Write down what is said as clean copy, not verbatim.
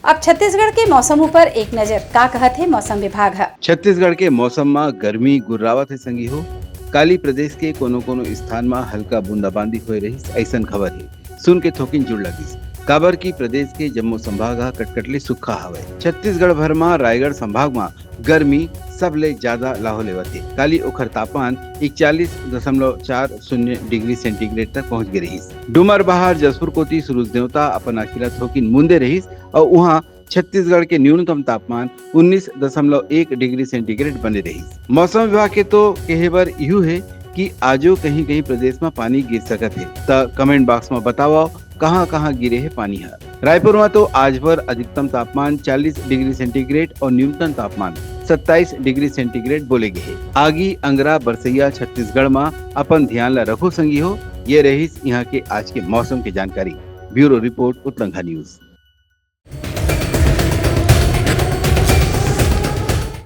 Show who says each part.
Speaker 1: अब छत्तीसगढ़ के मौसम ऊपर एक नजर का कहत है मौसम विभाग है।
Speaker 2: छत्तीसगढ़ के मौसम में गर्मी गुर्रावत है संगी हो। काली प्रदेश के कोनो कोनो स्थान में हल्का बूंदाबांदी हो रही ऐसन खबर है। सुन के थोकिन जुड़ लगी काबर की प्रदेश के जम्मू संभाग कटकटली सुखा हवे। छत्तीसगढ़ भर में रायगढ़ संभाग में गर्मी सबले ज्यादा लाहो लेवत है। काली ओखर तापमान 41.40 डिग्री सेंटीग्रेड तक पहुंच गई रही। डुमर बहार जसपुर कोती सूरज देवता अपन अखिला थोकिन मुंदे रही और वहाँ छत्तीसगढ़ के न्यूनतम तापमान 19.1 डिग्री सेंटीग्रेड बने रही। मौसम विभाग के तो कहेबर यू है कि आजो कहीं कहीं प्रदेश में पानी गिर सकत है। त कमेंट बॉक्स में बताओ कहाँ कहाँ गिरे है पानी है। रायपुर में तो आज भर अधिकतम तापमान 40 डिग्री सेंटीग्रेड और न्यूनतम तापमान 27 डिग्री सेंटीग्रेड बोले गए। आगी अंगरा बरसैया छत्तीसगढ़ में अपन ध्यान ला रखो संगी हो। ये रही यहाँ के आज के मौसम की जानकारी। Bureau report Uttarakhand news.